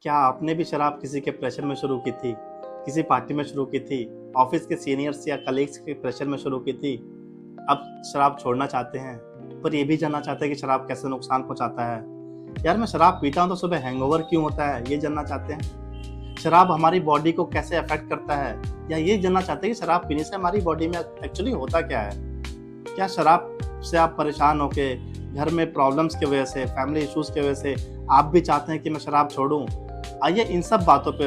क्या आपने भी शराब किसी के प्रेशर में शुरू की थी? किसी पार्टी में शुरू की थी? ऑफिस के सीनियर्स या कलीग्स के प्रेशर में शुरू की थी? अब शराब छोड़ना चाहते हैं, पर ये भी जानना चाहते हैं कि शराब कैसे नुकसान पहुंचाता है। यार मैं शराब पीता हूँ तो सुबह हैंगओवर क्यों होता है, ये जानना चाहते हैं। शराब हमारी बॉडी को कैसे अफेक्ट करता है, या ये जानना चाहते हैं कि शराब पीने से हमारी बॉडी में एक्चुअली होता क्या है। क्या शराब से आप परेशान होके घर में प्रॉब्लम्स की वजह से, फैमिली इश्यूज की वजह से आप भी चाहते हैं कि मैं शराब छोड़ूं? आइए इन सब बातों पे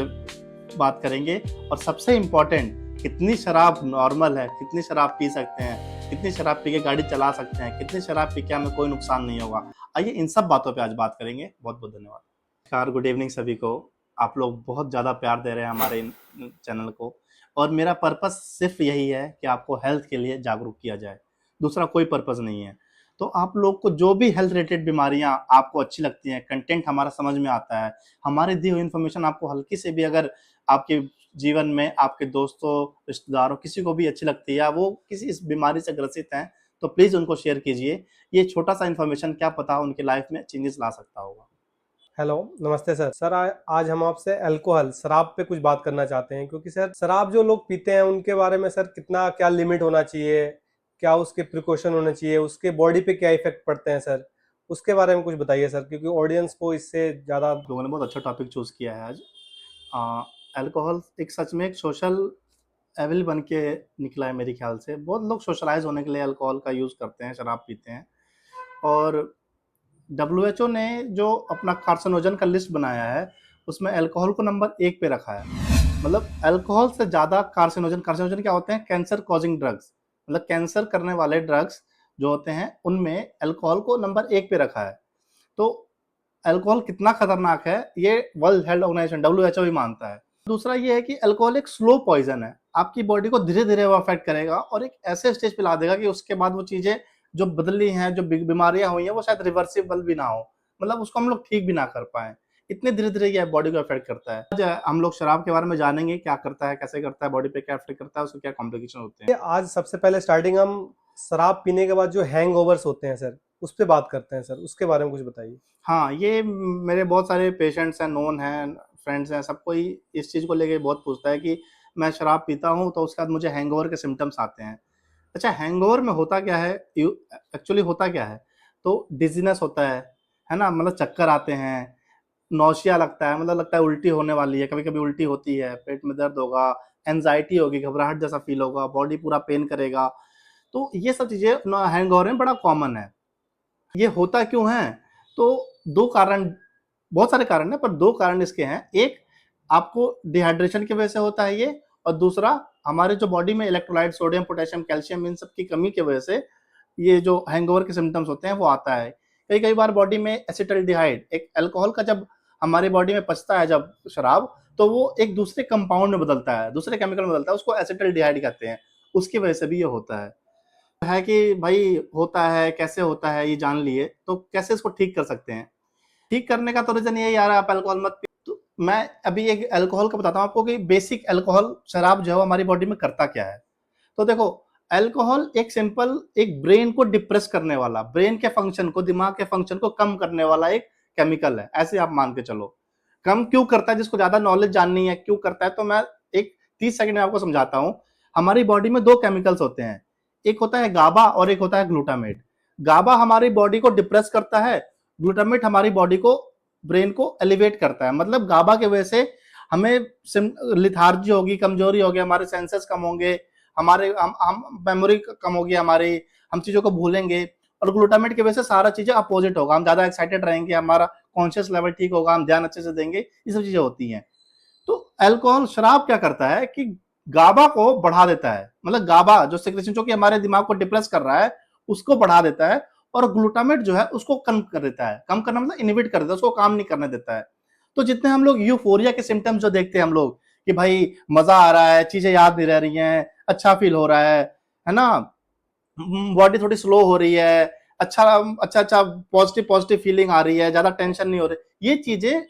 बात करेंगे। और सबसे इम्पोर्टेंट, कितनी शराब नॉर्मल है, कितनी शराब पी सकते हैं, कितनी शराब पी के गाड़ी चला सकते हैं, कितनी शराब पी के हमें कोई नुकसान नहीं होगा। आइए इन सब बातों पे आज बात करेंगे। बहुत बहुत धन्यवाद। नमस्कार, गुड इवनिंग सभी को। आप लोग बहुत ज़्यादा प्यार दे रहे हैं हमारे चैनल को, और मेरा पर्पस सिर्फ यही है कि आपको हेल्थ के लिए जागरूक किया जाए, दूसरा कोई पर्पस नहीं है। तो आप लोग को जो भी हेल्थ रिलेटेड बीमारियां आपको अच्छी लगती हैं, कंटेंट हमारा समझ में आता है, हमारी दी हुई इन्फॉर्मेशन आपको हल्की से भी अगर आपके जीवन में आपके दोस्तों, रिश्तेदारों, किसी को भी अच्छी लगती है, या वो किसी इस बीमारी से ग्रसित हैं, तो प्लीज़ उनको शेयर कीजिए। ये छोटा सा इन्फॉर्मेशन क्या पता उनकी लाइफ में चेंजेस ला सकता होगा। हेलो, नमस्ते सर। सर आज हम आपसे अल्कोहल शराब पे कुछ बात करना चाहते हैं, क्योंकि सर शराब जो लोग पीते हैं उनके बारे में सर कितना क्या लिमिट होना चाहिए, क्या उसके प्रिकॉशन होने चाहिए, उसके बॉडी पे क्या इफेक्ट पड़ते हैं सर, उसके बारे में कुछ बताइए सर, क्योंकि ऑडियंस को इससे ज़्यादा। लोगों ने बहुत अच्छा टॉपिक चूज़ किया है आज। अल्कोहल एक सच में एक सोशल एविल बन के निकला है मेरे ख्याल से। बहुत लोग सोशलाइज होने के लिए अल्कोहल का यूज़ करते हैं, शराब पीते हैं। और डब्ल्यूएचओ ने जो अपना कार्सिनोजन का लिस्ट बनाया है, उसमें अल्कोहल को नंबर 1 पे रखा है। मतलब अल्कोहल से ज़्यादा कार्सिनोजन, कार्सिनोजन क्या होते हैं? कैंसर कॉजिंग ड्रग्स, मतलब कैंसर करने वाले ड्रग्स जो होते हैं, उनमें अल्कोहल को नंबर 1 पे रखा है। तो अल्कोहल कितना खतरनाक है, ये वर्ल्ड हेल्थ ऑर्गेनाइजेशन डब्ल्यूएचओ भी मानता है। दूसरा ये है कि अल्कोहल एक स्लो पॉइजन है, आपकी बॉडी को धीरे धीरे वो अफेक्ट करेगा और एक ऐसे स्टेज पे ला देगा कि उसके बाद वो चीजें जो बदली हैं, जो बीमारियां हुई हैं, वो शायद रिवर्सिबल भी ना हो, मतलब उसको हम लोग ठीक भी ना कर पाए। इतने धीरे धीरे ये बॉडी को अफेक्ट करता है। आज हम लोग शराब के बारे में जानेंगे, क्या करता है, कैसे करता है, बॉडी पे क्या अफेक्ट करता है, उसके क्या कॉम्प्लिकेशन होते हैं। आज सबसे पहले स्टार्टिंग हम शराब पीने के बाद जो हैंगओवर्स होते हैं सर, उस पर बात करते हैं सर, उसके बारे में कुछ बताइए। हाँ, ये मेरे बहुत सारे पेशेंट्स हैं, नोन हैं, फ्रेंड्स हैं, सब कोई इस चीज़ को लेके बहुत पूछता है कि मैं शराब पीता हूँ तो उसके बाद मुझे हैंगओवर के सिम्पटम्स आते हैं। अच्छा, हैंगओवर में होता क्या है? एक्चुअली होता क्या है? तो डिज़ीनेस होता है ना? मतलब चक्कर आते हैं, नौसिया लगता है, मतलब लगता है उल्टी होने वाली है, कभी-कभी उल्टी होती है, पेट में दर्द होगा, एंग्ज़ायटी होगी, घबराहट जैसा फ़ील होगा, बॉडी पूरा पेन करेगा। तो ये सब चीज़ें ना हैंगओवर में बड़ा कॉमन है। ये होता क्यों है? तो 2 कारण, बहुत सारे कारण हैं, पर 2 कारण इसके हैं। एक, आपको डिहाइड्रेशन की वजह से होता है ये, और दूसरा हमारे जो बॉडी में इलेक्ट्रोलाइट, सोडियम, पोटेशियम, कैल्शियम, इन सब की कमी की वजह से ये जो हैंगओवर के सिम्पटम्स होते हैं वो आता है। कई-कई बार बॉडी में एसिटाल्डिहाइड, एक अल्कोहल का जब हमारी बॉडी में पचता है जब शराब, तो वो एक दूसरे कंपाउंड में बदलता है, दूसरे केमिकल में बदलता है, उसको एसिटाल्डिहाइड कहते हैं। उसकी वजह से भी ये होता है कि भाई होता है, कैसे होता है ये जान लिए, तो कैसे इसको ठीक कर सकते हैं? ठीक करने का तो रीज़न यही यार, आप अल्कोहल मत पियो। तो मैं अभी एक अल्कोहल का बताता हूँ आपको कि बेसिक अल्कोहल शराब जो है वो हमारी बॉडी में करता क्या है। तो देखो, अल्कोहल एक सिंपल, एक ब्रेन को डिप्रेस करने वाला, ब्रेन के फंक्शन को, दिमाग के फंक्शन को कम करने वाला एक केमिकल है, ऐसे आप मान के चलो। कम क्यों करता है, जिसको ज़्यादा नॉलेज जाननी है क्यों करता है, तो मैं एक 30 सेकंड में आपको समझाता हूँ। हमारी बॉडी में 2 केमिकल्स होते हैं, एक होता है गाबा और एक होता है ग्लूटामेट। गाबा हमारी बॉडी को डिप्रेस करता है, ग्लूटामेट हमारी बॉडी को, ब्रेन को एलिवेट करता है। मतलब गाबा की वजह से हमें लिथार्जी होगी, कमजोरी होगी, हमारे सेंसेस कम होंगे, हमारे हम मेमोरी कम होगी हमारी, हम चीजों को भूलेंगे। और ग्लूटामेट की वजह से सारा चीजें अपोजिट होगा, हम ज्यादा एक्साइटेड रहेंगे, हमारा कॉन्शियस लेवल ठीक होगा, हम ध्यान अच्छे से देंगे, ये सब चीजें होती हैं। तो अल्कोहल, शराब क्या करता है कि गाबा को बढ़ा देता है, मतलब गाबा जो सिक्रेशन जो कि हमारे दिमाग को डिप्रेस कर रहा है, उसको बढ़ा देता है। और ग्लूटामेट जो है उसको कम कर देता है, कम करना मतलब इनहिबिट कर देता है, उसको काम नहीं करने देता है। तो जितने हम लोग यूफोरिया के सिम्टम्स जो देखते हैं हम लोग, कि भाई मजा आ रहा है, चीजें याद नहीं रह रही हैं, अच्छा फील हो रहा है ना, बॉडी थोड़ी स्लो हो रही है, अच्छा अच्छा अच्छा पॉजिटिव पॉजिटिव फीलिंग आ रही है, ज्यादा टेंशन नहीं हो रही, ये चीजें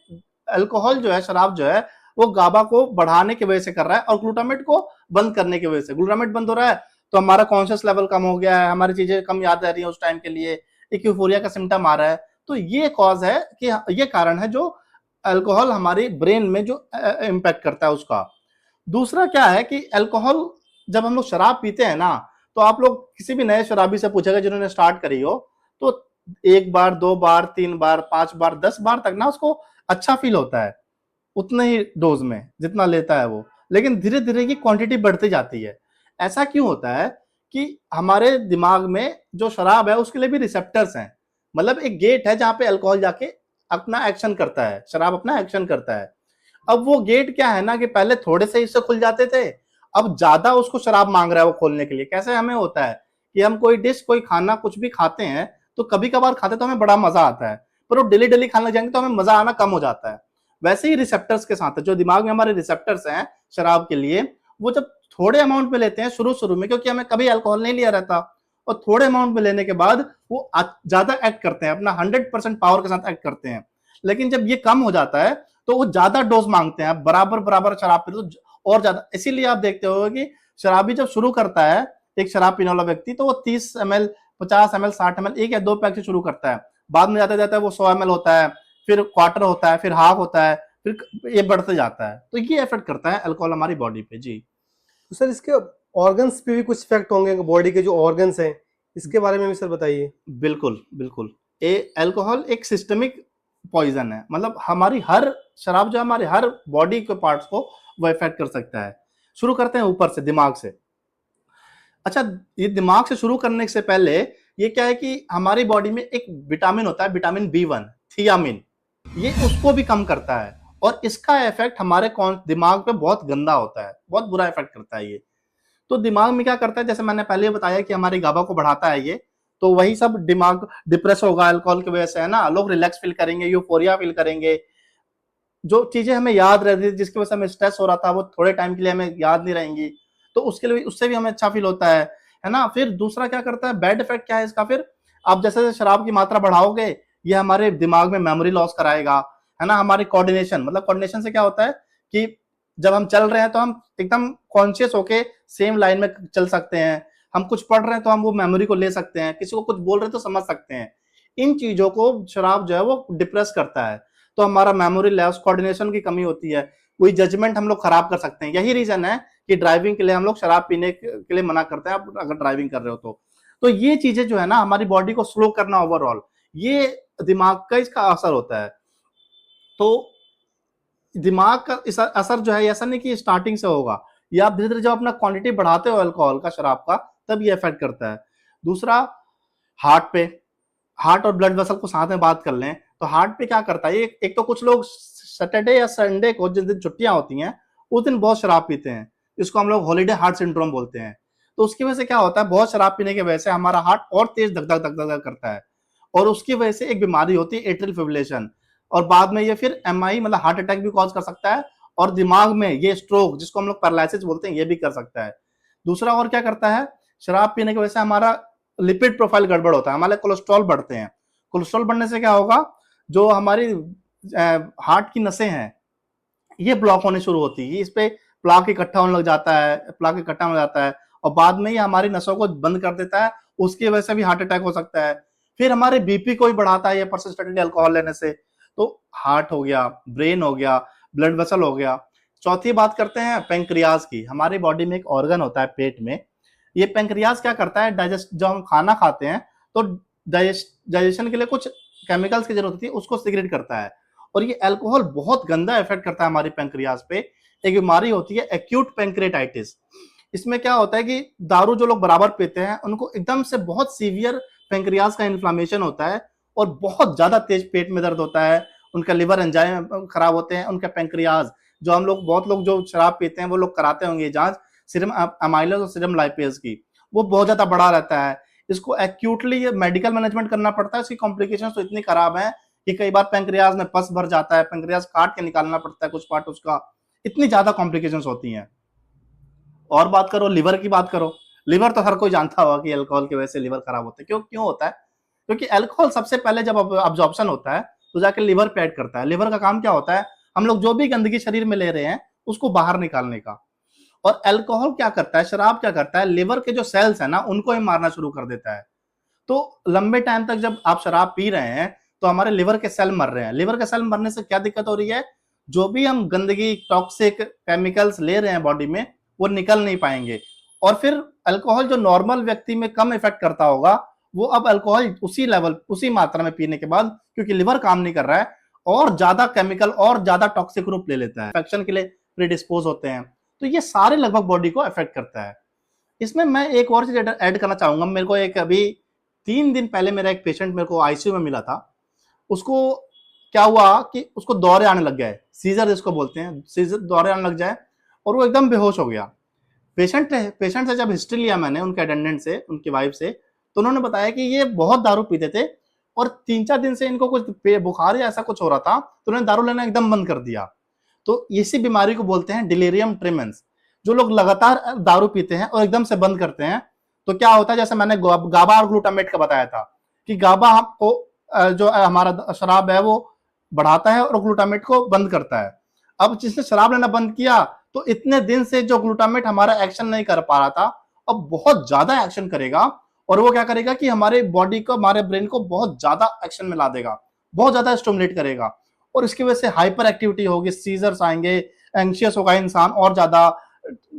अल्कोहल जो है, शराब जो है, वो गाबा को बढ़ाने की वजह से कर रहा है, और ग्लूटामेट को बंद करने की वजह से। ग्लूटामेट बंद हो रहा है तो हमारा कॉन्शियस लेवल कम हो गया है, हमारी चीजें कम याद रह रही है उस टाइम के लिए, एक यूफोरिया का सिम्टम आ रहा है। तो ये कॉज है कि, ये कारण है जो अल्कोहल हमारी ब्रेन में जो इम्पैक्ट करता है उसका। दूसरा क्या है कि अल्कोहल जब हम लोग शराब पीते हैं ना, तो आप लोग किसी भी नए शराबी से पूछेगा जिन्होंने स्टार्ट करी हो, तो 1 बार, 2 बार, 3 बार, 5 बार, 10 बार तक ना उसको अच्छा फील होता है, उतने ही डोज में जितना लेता है वो। लेकिन धीरे-धीरे की क्वांटिटी बढ़ती जाती है। ऐसा क्यों होता है कि हमारे दिमाग में जो शराब है उसके लिए भी रिसेप्टर्स हैं। मतलब एक गेट है जहाँ पे अल्कोहल जाके अपना एक्शन करता है, शराब अपना एक्शन करता है। अब वो गेट क्या है ना कि पहले थोड़े से इससे खुल जाते थे, अब ज्यादा उसको शराब मांग रहा है वो खोलने के लिए। कैसे हमें होता है कि हम कोई डिश, कोई खाना कुछ भी खाते हैं तो कभी कभार खाते तो हमें बड़ा मजा आता है, पर वो डेली डेली खाने लग जाएंगे तो हमें मजा आना कम हो जाता है। वैसे ही रिसेप्टर्स के साथ है, जो दिमाग में हमारे रिसेप्टर्स हैं शराब के लिए, वो जब थोड़े अमाउंट में लेते हैं शुरू शुरू में, क्योंकि हमें कभी अल्कोहल नहीं लिया रहता, और थोड़े अमाउंट में लेने के बाद वो ज्यादा एक्ट करते हैं, अपना 100% पावर के साथ एक्ट करते हैं। लेकिन जब ये कम हो जाता है तो वो ज्यादा डोज मांगते हैं, बराबर बराबर शराब पी तो और ज्यादा। इसीलिए आप देखते हो कि शराबी जब शुरू करता है, एक शराब पीने वाला व्यक्ति, तो वो 30 ml, 50 ml, 60 ml, 1 या 2 पैक से शुरू करता है। बाद में जाते जाते वो 100 ml होता है, फिर क्वार्टर होता है, फिर हाफ होता है, फिर ये बढ़ते जाता है। तो ये इफेक्ट करता है अल्कोहल हमारी बॉडी पे। जी तो सर इसके ऑर्गन्स पे भी कुछ इफेक्ट होंगे, बॉडी के जो ऑर्गन्स हैं, इसके बारे में भी सर बताइए। बिल्कुल बिल्कुल। ए अल्कोहल एक सिस्टमिक पॉइजन है, मतलब हमारी हर शराब जो हमारे हर बॉडी के पार्ट्स को वो इफेक्ट कर सकता है। शुरू करते हैं ऊपर से, दिमाग से। अच्छा, ये दिमाग से शुरू करने से पहले ये क्या है कि हमारी बॉडी में एक विटामिन होता है, विटामिन B1, थियामिन। ये उसको भी कम करता है, और इसका इफेक्ट हमारे कौन दिमाग पे बहुत गंदा होता है, बहुत बुरा इफेक्ट करता है ये। तो दिमाग में क्या करता है, जैसे मैंने पहले बताया कि हमारी गाबा को बढ़ाता है ये, तो वही सब दिमाग डिप्रेस होगा अल्कोहल की वजह से, है ना। लोग रिलैक्स फील करेंगे, यूफोरिया फील करेंगे। जो चीजें हमें याद रहती थी, जिसकी वजह से हमें स्ट्रेस हो रहा था, वो थोड़े टाइम के लिए हमें याद नहीं रहेंगी, तो उसके लिए उससे भी हमें अच्छा फील होता है ना। फिर दूसरा क्या करता है, बैड इफेक्ट क्या है इसका, फिर आप जैसे जैसे शराब की मात्रा बढ़ाओगे, ये हमारे दिमाग में मेमोरी लॉस कराएगा, है ना। हमारी कोऑर्डिनेशन, मतलब कोऑर्डिनेशन से क्या होता है कि जब हम चल रहे हैं तो हम एकदम कॉन्शियस होके सेम लाइन में चल सकते हैं। हम कुछ पढ़ रहे हैं तो हम वो मेमोरी को ले सकते हैं, किसी को कुछ बोल रहे हैं तो समझ सकते हैं। इन चीजों को शराब जो है वो डिप्रेस करता है, तो हमारा मेमोरी लॉस, कोऑर्डिनेशन की कमी होती है, कोई जजमेंट हम लोग खराब कर सकते हैं। यही रीजन है कि ड्राइविंग के लिए हम लोग शराब पीने के लिए मना करते हैं, आप अगर ड्राइविंग कर रहे हो तो ये चीजें जो है ना हमारी बॉडी को स्लो करना, ओवरऑल ये दिमाग का इसका असर होता है। तो दिमाग का इस असर जो है, ऐसा नहीं कि स्टार्टिंग से होगा, ये आप धीरे धीरे जब अपना क्वांटिटी बढ़ाते हो अल्कोहल का, शराब का, तब ये इफेक्ट करता है। दूसरा, हार्ट पे, हार्ट और ब्लड वेसल को साथ में बात कर लें तो हार्ट पे क्या करता है, एक तो कुछ लोग सैटरडे या संडे को, जिस दिन छुट्टियां होती हैं, उस दिन बहुत शराब पीते हैं। इसको हम लोग हॉलीडे हार्ट सिंड्रोम बोलते हैं। तो उसकी वजह से क्या होता है, बहुत शराब पीने की वजह से हमारा हार्ट और तेज धक धक धक धक करता है, और उसकी वजह से एक बीमारी होती है एट्रियल फिब्रिलेशन, और बाद में ये फिर MI, मतलब हार्ट अटैक भी कॉज कर सकता है, और दिमाग में ये स्ट्रोक, जिसको हम लोग पैरालिसिस बोलते हैं, ये भी कर सकता है। दूसरा और क्या करता है, शराब पीने की वजह से हमारा लिपिड प्रोफाइल गड़बड़ होता है, हमारे कोलेस्ट्रॉल बढ़ते हैं। कोलेस्ट्रॉल बढ़ने से क्या होगा, जो हमारी हार्ट की नसें हैं ये ब्लॉक होने शुरू होती है, इस पे प्लाक इकट्ठा होने लग जाता है, प्लाक इकट्ठा होने जाता है, और बाद में ये हमारी नसों को बंद कर देता है, उसकी वजह से भी हार्ट अटैक हो सकता है। फिर हमारे BP को भी बढ़ाता है ये परसिस्टेंटली अल्कोहल लेने से। तो हार्ट हो गया, ब्रेन हो गया, ब्लड वेसल हो गया। चौथी बात करते हैं पेंक्रियाज की। हमारी बॉडी में एक ऑर्गन होता है पेट में, ये पेंक्रियाज क्या करता है, डाइजेस्ट, जब हम खाना खाते हैं तो डाइजेशन के लिए कुछ केमिकल्स की जरूरत होती है, उसको सिक्रेट करता है। और ये अल्कोहल बहुत गंदा इफेक्ट करता है हमारी पेंक्रियाज पे। एक बीमारी होती है एक्यूट पेंक्रेटाइटिस। इसमें क्या होता है कि दारू जो लोग बराबर पीते हैं उनको एकदम से बहुत सीवियर पेंक्रियाज का इन्फ्लामेशन होता है, और बहुत ज्यादा तेज पेट में दर्द होता है, उनका लिवर एंजाइम खराब होते हैं, उनका पेंक्रियाज, जो हम लोग, बहुत लोग जो शराब पीते हैं वो लोग कराते होंगे जांच, सीरम अमाइलेज और सीरम लाइपेज की, वो बहुत ज्यादा बढ़ा रहता है। इसको एक्यूटली मेडिकल मैनेजमेंट करना पड़ता है। इसकी कॉम्प्लिकेशन तो इतनी खराब है कि कई बार पेंक्रियाज में पस भर जाता है, पेंक्रियाज काट के निकालना पड़ता है कुछ पार्ट उसका, इतनी ज्यादा कॉम्प्लिकेशंस होती हैं। और बात करो लिवर की, बात करो, लिवर तो हर कोई जानता होगा कि अल्कोहल की वजह से लिवर खराब होता है। क्यों क्यों होता है, क्योंकि अल्कोहल सबसे पहले जब अब्जॉर्प्शन होता है तो जाके लिवर पे ऐड करता है। लिवर का काम क्या होता है, हम लोग जो भी गंदगी शरीर में ले रहे हैं उसको बाहर निकालने का। और अल्कोहल क्या करता है, शराब क्या करता है, लिवर के जो सेल्स है ना उनको ही मारना शुरू कर देता है। तो लंबे टाइम तक जब आप शराब पी रहे हैं तो हमारे लिवर के सेल मर रहे हैं। लिवर के सेल मरने से क्या दिक्कत हो रही है, जो भी हम गंदगी, टॉक्सिक केमिकल्स ले रहे हैं बॉडी में, वो निकल नहीं पाएंगे। और फिर अल्कोहल जो नॉर्मल व्यक्ति में कम इफेक्ट करता होगा, वो अब अल्कोहल उसी लेवल, उसी मात्रा में पीने के बाद, क्योंकि लिवर काम नहीं कर रहा है, और ज्यादा केमिकल और ज्यादा टॉक्सिक रूप ले लेता है, इन्फेक्शन के लिए प्रीडिस्पोज होते हैं। तो ये सारे लगभग बॉडी को अफेक्ट करता है। इसमें मैं एक और चीज ऐड करना चाहूंगा। मेरे को एक अभी 3 दिन पहले मेरा एक पेशेंट मेरे को आईसीयू में मिला था। उसको क्या हुआ कि उसको दौरे आने लग गए, सीजर जिसको बोलते हैं, सीजर दौरे आने लग जाए, और वो एकदम बेहोश हो गया। पेशेंट से जब हिस्ट्री लिया मैंने, उनके अटेंडेंट से, उनकी वाइफ से, तो उन्होंने बताया कि ये बहुत दारू पीते थे और 3-4 दिन से इनको कुछ बुखार या ऐसा कुछ हो रहा था, तो उन्होंने दारू लेना एकदम बंद कर दिया। तो इसी बीमारी को बोलते हैं डिलीरियम ट्रेमेंस। जो लोग लगातार दारू पीते हैं और एकदम से बंद करते हैं, तो क्या होता है, जैसे मैंने गाबा और ग्लूटामेट का बताया था कि गाबा हमको जो हमारा शराब है वो बढ़ाता है और ग्लूटामेट को बंद करता है। अब जिसने शराब लेना बंद किया, तो इतने दिन से जो ग्लूटामेट हमारा एक्शन नहीं कर पा रहा था, अब बहुत ज्यादा एक्शन करेगा। और वो क्या करेगा कि हमारे बॉडी को, हमारे ब्रेन को बहुत ज्यादा एक्शन में ला देगा, बहुत ज्यादा स्टिमुलेट करेगा, और इसकी वजह से हाइपर एक्टिविटी होगी, सीजर्स आएंगे, एंशियस होगा इंसान, और ज्यादा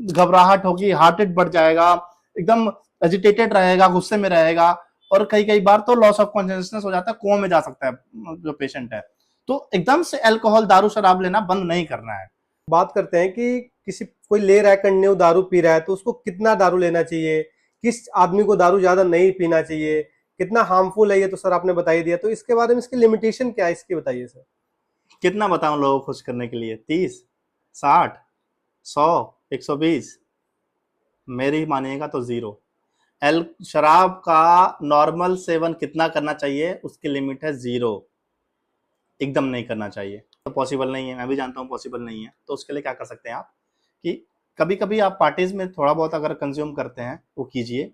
घबराहट होगी, हार्ट रेट बढ़ जाएगा, एकदम एजिटेटेड रहेगा, गुस्से में रहेगा, और कई कई बार तो लॉस ऑफ कॉन्शियसनेस हो जाता है, कोमा में जा सकता है जो पेशेंट है। तो एकदम से अल्कोहल, दारू, शराब लेना बंद नहीं करना है। बात करते हैं कि किसी कोई ले रहा है, कंटिन्यू दारू पी रहा है, तो उसको कितना दारू लेना चाहिए, किस आदमी को दारू ज्यादा नहीं पीना चाहिए, कितना हार्मफुल है ये तो सर आपने बता ही दिया। तो इसके बारे में इसकी लिमिटेशन क्या है, इसकी बताइए सर। कितना बताऊं लोगों को खुश करने के लिए? 30, 60, 100, 120? मेरी मानिएगा तो 0। शराब का नॉर्मल सेवन कितना करना चाहिए, उसकी लिमिट है 0। एकदम नहीं करना चाहिए, तो पॉसिबल नहीं है, मैं भी जानता हूँ पॉसिबल नहीं है। तो उसके लिए क्या कर सकते हैं आप, कि कभी कभी आप पार्टीज में थोड़ा बहुत अगर कंज्यूम करते हैं, वो कीजिए।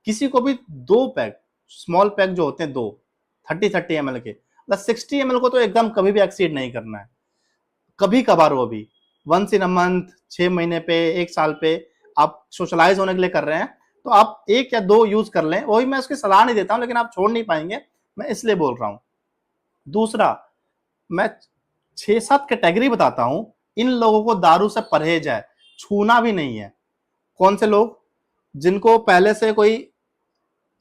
किसी को भी 2 पैक, स्मॉल पैक जो होते हैं, 30-30 ml के, 60 ml को तो एकदम कभी भी एक्सीड नहीं करना है। कभी कभार, वो भी वंस इन अ मंथ, 6 महीने पे, 1 साल पे आप सोशलाइज होने के लिए कर रहे हैं, तो आप 1 या 2 यूज कर लें। वही मैं उसकी सलाह नहीं देता हूं, लेकिन आप छोड़ नहीं पाएंगे, मैं इसलिए बोल रहा हूं। दूसरा, मैं 6-7 कैटेगरी बताता हूं। इन लोगों को दारू से परहेज है, छूना भी नहीं है। कौन से लोग? जिनको पहले से कोई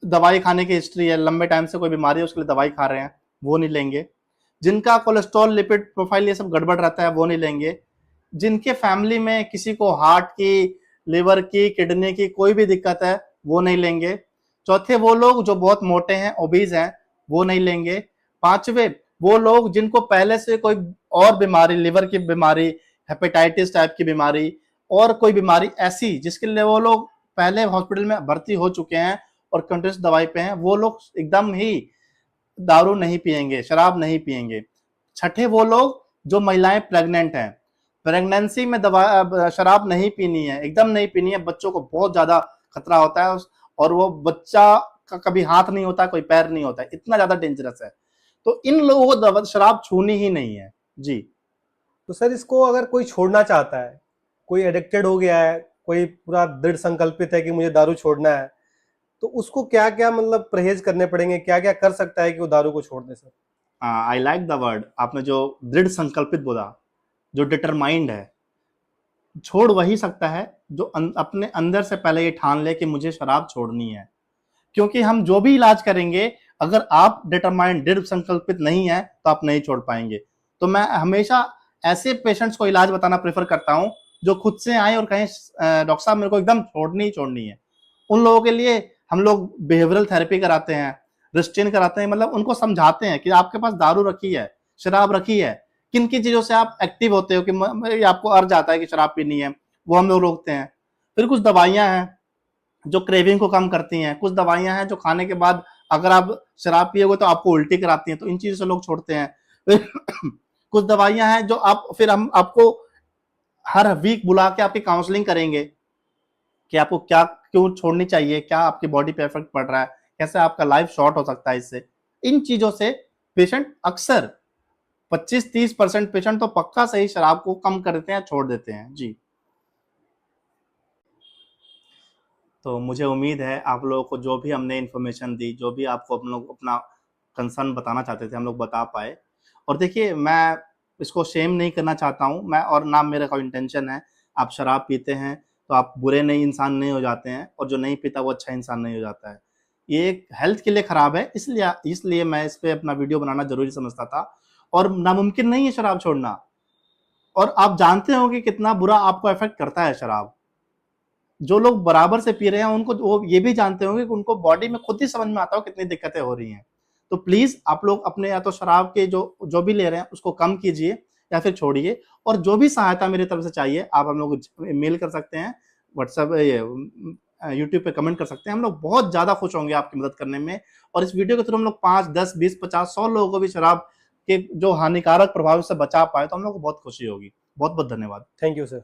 दवाई खाने की हिस्ट्री है, लंबे टाइम से कोई बीमारी है, उसके लिए दवाई खा रहे हैं, वो नहीं लेंगे। जिनका कोलेस्ट्रॉल, लिपिड प्रोफाइल ये सब गड़बड़ रहता है, वो नहीं लेंगे। जिनके फैमिली में किसी को हार्ट की, लिवर की, किडनी की कोई भी दिक्कत है, वो नहीं लेंगे। चौथे, वो लोग जो बहुत मोटे हैं, ओबीज हैं, वो नहीं लेंगे। पांचवे, वो लोग जिनको पहले से कोई और बीमारी, लिवर की बीमारी, हेपेटाइटिस टाइप की बीमारी, और कोई बीमारी ऐसी जिसके लिए वो लोग पहले हॉस्पिटल में भर्ती हो चुके हैं और कंटिन्यूस दवाई पे हैं, वो लोग एकदम ही दारू नहीं पिएंगे, शराब नहीं पिएंगे। छठे, वो लोग जो महिलाएं प्रेग्नेंट हैं, प्रेगनेंसी में दवा, शराब नहीं पीनी है, एकदम नहीं पीनी है। बच्चों को बहुत ज्यादा खतरा होता है, और वो बच्चा का कभी हाथ नहीं होता, कोई पैर नहीं होता है, इतना ज्यादा डेंजरस है। तो इन लोगों को शराब छूनी ही नहीं है जी। तो सर इसको अगर कोई छोड़ना चाहता है, कोई एडिक्टेड हो गया है, कोई पूरा दृढ़ संकल्पित है कि मुझे दारू छोड़ना है, तो उसको क्या क्या मतलब परहेज करने पड़ेंगे, क्या क्या कर सकता है कि वो दारू को छोड़ दे sir. I like the word, आपने जो दृढ़ संकल्पित बोला, जो डिटरमाइंड है। छोड़ वही सकता है जो अपने अंदर से पहले ये ठान ले कि मुझे शराब छोड़नी है। क्योंकि हम जो भी इलाज करेंगे, अगर आप डिटरमाइंड, दृढ़ संकल्पित नहीं है, तो आप नहीं छोड़ पाएंगे। तो मैं हमेशा ऐसे पेशेंट्स को इलाज बताना प्रेफर करता हूं जो खुद से आए और कहें डॉक्टर साहब मेरे को एकदम छोड़नी ही छोड़नी है। उन लोगों के लिए हम लोग बिहेवियरल थेरेपी कराते हैं, रिस्ट्रेन कराते हैं, मतलब उनको समझाते हैं कि आपके पास दारू रखी है, शराब रखी है, किन किन चीजों से आप एक्टिव होते हो कि आपको अर्ज आता है कि शराब पीनी है, वो हम लोग रोकते हैं। फिर कुछ दवाइयां हैं जो क्रेविंग को कम करती हैं, कुछ दवाइयां हैं जो खाने के बाद अगर आप शराब पियोगे तो आपको उल्टी कराती हैं, तो इन चीजों से लोग छोड़ते हैं। फिर कुछ दवाइयां हैं जो आप, फिर हम आपको हर वीक बुला के आपकी काउंसलिंग करेंगे कि आपको क्या, क्यों छोड़नी चाहिए, क्या आपकी बॉडी पे इफेक्ट पड़ रहा है, कैसे आपका लाइफ शॉर्ट हो सकता है इससे। इन चीजों से पेशेंट अक्सर 25-30% पेशेंट तो पक्का सही शराब को कम कर देते हैं, छोड़ देते हैं जी। तो मुझे उम्मीद है आप लोगों को जो भी हमने इन्फॉर्मेशन दी, जो भी आपको हम लोग अपना कंसर्न बताना चाहते थे, हम लोग बता पाए। और देखिए, मैं इसको शेम नहीं करना चाहता हूँ मैं, और ना मेरा कोई इंटेंशन है। आप शराब पीते हैं तो आप बुरे नहीं इंसान नहीं हो जाते हैं, और जो नहीं पीता वो अच्छा इंसान नहीं हो जाता है। ये हेल्थ के लिए खराब है, इसलिए इसलिए मैं इस पे अपना वीडियो बनाना ज़रूरी समझता था, और नामुमकिन नहीं है शराब छोड़ना। और आप जानते हो कि कितना बुरा आपको इफ़ेक्ट करता है शराब। जो लोग बराबर से पी रहे हैं उनको वो ये भी जानते होंगे कि उनको बॉडी में खुद ही समझ में आता हो कितनी दिक्कतें हो रही हैं। तो प्लीज़ आप लोग अपने या तो शराब के जो भी ले रहे हैं उसको कम कीजिए या फिर छोड़िए, और जो भी सहायता मेरी तरफ से चाहिए आप हम लोग मेल कर सकते हैं, व्हाट्सएप यूट्यूब पे कमेंट कर सकते हैं। हम लोग बहुत ज़्यादा खुश होंगे आपकी मदद करने में, और इस वीडियो के थ्रू हम लोग 5, 10, 20, 50, 100 लोगों को भी शराब के जो हानिकारक प्रभाव से बचा पाए तो हम लोग को बहुत खुशी होगी। बहुत-बहुत धन्यवाद। Thank you sir.